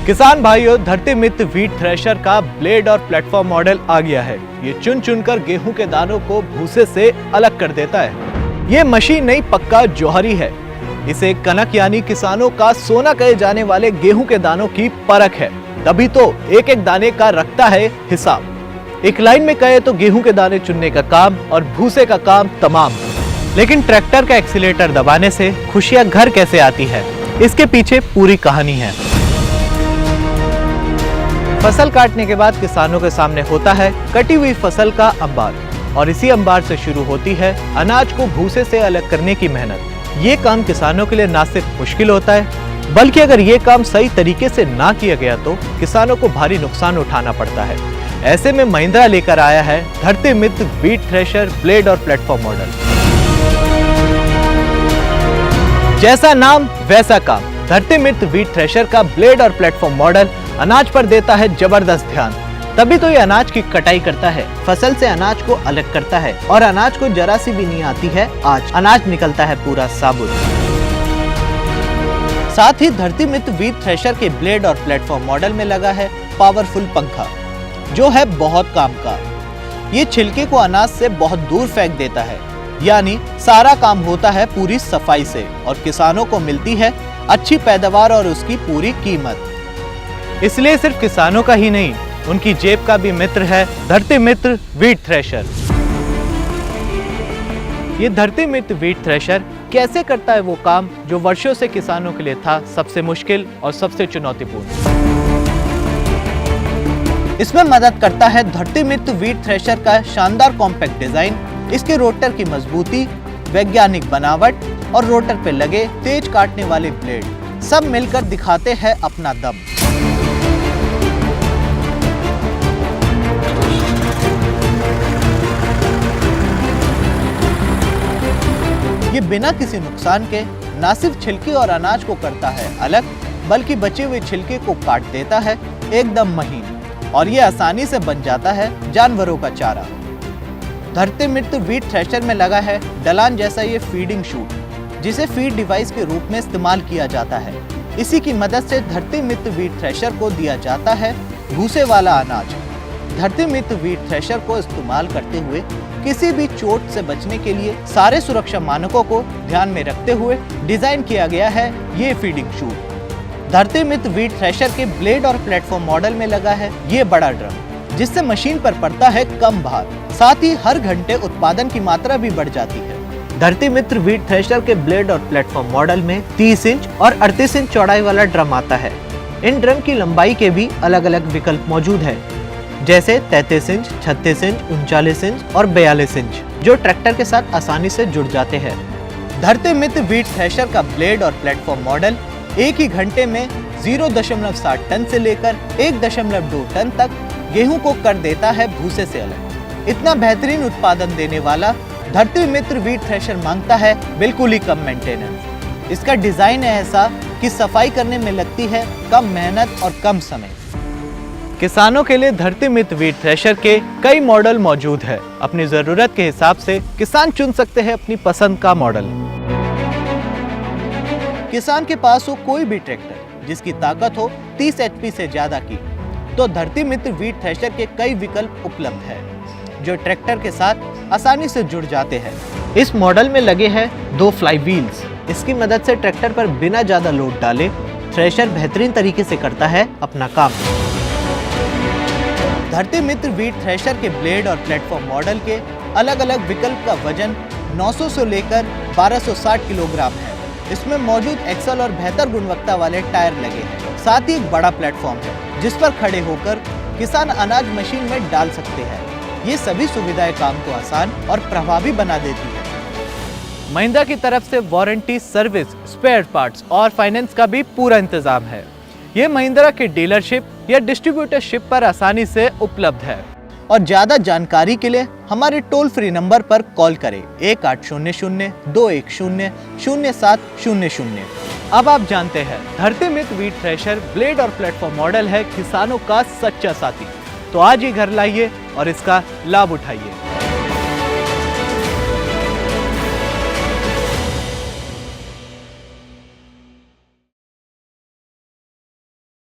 किसान भाइयों, धरती मित्र व्हीट थ्रेशर का ब्लेड और प्लेटफॉर्म मॉडल आ गया है। ये चुन चुनकर गेहूं के दानों को भूसे से अलग कर देता है। ये मशीन नहीं, पक्का जौहरी है। इसे कनक यानी किसानों का सोना कहे जाने वाले गेहूं के दानों की परख है। तभी तो एक एक दाने का रखता है हिसाब। एक लाइन में कहे तो गेहूं के दाने चुनने का काम और भूसे का काम तमाम। लेकिन ट्रैक्टर का एक्सीलेटर दबाने से खुशियां घर कैसे आती है, इसके पीछे पूरी कहानी है। फसल काटने के बाद किसानों के सामने होता है कटी हुई फसल का अंबार, और इसी अंबार से शुरू होती है अनाज को भूसे से अलग करने की मेहनत। ये काम किसानों के लिए ना सिर्फ मुश्किल होता है, बल्कि अगर ये काम सही तरीके से ना किया गया तो किसानों को भारी नुकसान उठाना पड़ता है। ऐसे में महिंद्रा लेकर आया है धरती मित्र व्हीट थ्रेशर ब्लेड और प्लेटफॉर्म मॉडल। जैसा नाम वैसा काम। धरती मित्र व्हीट थ्रेशर का ब्लेड और प्लेटफॉर्म मॉडल अनाज पर देता है जबरदस्त ध्यान। तभी तो ये अनाज की कटाई करता है, फसल से अनाज को अलग करता है, और अनाज को जरा सी भी नहीं आती है आज अनाज निकलता है पूरा साबुत। साथ ही धरती मित्र व्हीट थ्रेशर के ब्लेड और प्लेटफॉर्म मॉडल में लगा है पावरफुल पंखा, जो है बहुत काम का। ये छिलके को अनाज से बहुत दूर फेंक देता है, यानी सारा काम होता है पूरी सफाई से, और किसानों को मिलती है अच्छी पैदावार और उसकी पूरी कीमत। इसलिए सिर्फ किसानों का ही नहीं, उनकी जेब का भी मित्र है धरती मित्र व्हीट थ्रेशर। ये धरती मित्र व्हीट थ्रेशर कैसे करता है वो काम जो वर्षों से किसानों के लिए था सबसे मुश्किल और सबसे चुनौतीपूर्ण। इसमें मदद करता है धरती मित्र व्हीट थ्रेशर का शानदार कॉम्पैक्ट डिजाइन, इसके रोटर की मजबूती, वैज्ञानिक बनावट और रोटर पे लगे तेज काटने वाले ब्लेड, सब मिलकर दिखाते हैं अपना दम। ये बिना किसी नुकसान के ना सिर्फ छिलके और अनाज को करता है अलग, बल्कि बचे हुए छिलके को काट देता है एकदम महीन, और ये आसानी से बन जाता है जानवरों का चारा। धरती मित्र व्हीट थ्रेशर में लगा है डलान जैसा ये फीडिंग शूट, जिसे फीड डिवाइस के रूप में इस्तेमाल किया जाता है। इसी की मदद से धरती मित्र व्हीट थ्रेशर को दिया जाता है भूसे वाला अनाज। धरती मित्र व्हीट थ्रेशर को इस्तेमाल करते हुए किसी भी चोट से बचने के लिए सारे सुरक्षा मानकों को ध्यान में रखते हुए डिजाइन किया गया है ये फीडिंग शूट। धरती मित्र व्हीट थ्रेशर के ब्लेड और प्लेटफॉर्म मॉडल में लगा है ये बड़ा ड्रम, जिससे मशीन पर पड़ता है कम भार, साथ ही हर घंटे उत्पादन की मात्रा भी बढ़ जाती है। धरती मित्र व्हीट थ्रेशर के ब्लेड और प्लेटफॉर्म मॉडल में 30 इंच और 38 इंच चौड़ाई वाला ड्रम आता है। इन ड्रम की लंबाई के भी अलग अलग विकल्प मौजूद है, जैसे 33 इंच, 36 इंच, 39 इंच और 42 इंच, जो ट्रैक्टर के साथ आसानी से जुड़ जाते हैं। धरती मित्र व्हीट थ्रेशर का ब्लेड और प्लेटफॉर्म मॉडल एक ही घंटे में 0.7 टन से लेकर 1.2 टन तक गेहूं को कर देता है भूसे से अलग। इतना बेहतरीन उत्पादन देने वाला धरती मित्र व्हीट थ्रेशर मांगता है बिल्कुल ही कम मेंटेनेंस। इसका डिजाइन है ऐसा कि सफाई करने में लगती है कम मेहनत और कम समय। किसानों के लिए धरती मित्र व्हीट थ्रेशर के कई मॉडल मौजूद है। अपनी जरूरत के हिसाब से किसान चुन सकते हैं अपनी पसंद का मॉडल। किसान के पास हो कोई भी ट्रैक्टर जिसकी ताकत हो 30 HP से ज्यादा की, तो धरती मित्र व्हीट थ्रेशर के कई विकल्प उपलब्ध है, जो ट्रैक्टर के साथ आसानी से जुड़ जाते हैं। इस मॉडल में लगे हैं 2 फ्लाई व्हील्स। इसकी मदद से ट्रैक्टर पर बिना ज्यादा लोड डाले थ्रेशर बेहतरीन तरीके से करता है अपना काम। धरती मित्र व्हीट थ्रेशर के ब्लेड और प्लेटफॉर्म मॉडल के अलग अलग विकल्प का वजन 900 से लेकर 1260 किलोग्राम है। इसमें मौजूद एक्सल और बेहतर गुणवत्ता वाले टायर लगे हैं। साथ ही एक बड़ा प्लेटफॉर्म है, जिस पर खड़े होकर किसान अनाज मशीन में डाल सकते हैं। ये सभी सुविधाएं काम को आसान और प्रभावी बना देती है। महिंद्रा की तरफ से वारंटी, सर्विस, स्पेयर पार्ट्स और फाइनेंस का भी पूरा इंतजाम है। ये महिंद्रा के डीलरशिप या डिस्ट्रीब्यूटरशिप पर आसानी से उपलब्ध है। और ज्यादा जानकारी के लिए हमारे टोल फ्री नंबर पर कॉल करें 1800-210-0700। अब आप जानते हैं धरती मित्र व्हीट थ्रेशर ब्लेड और प्लेटफॉर्म मॉडल है किसानों का सच्चा साथी। तो आज ही घर लाइए और इसका लाभ उठाइए।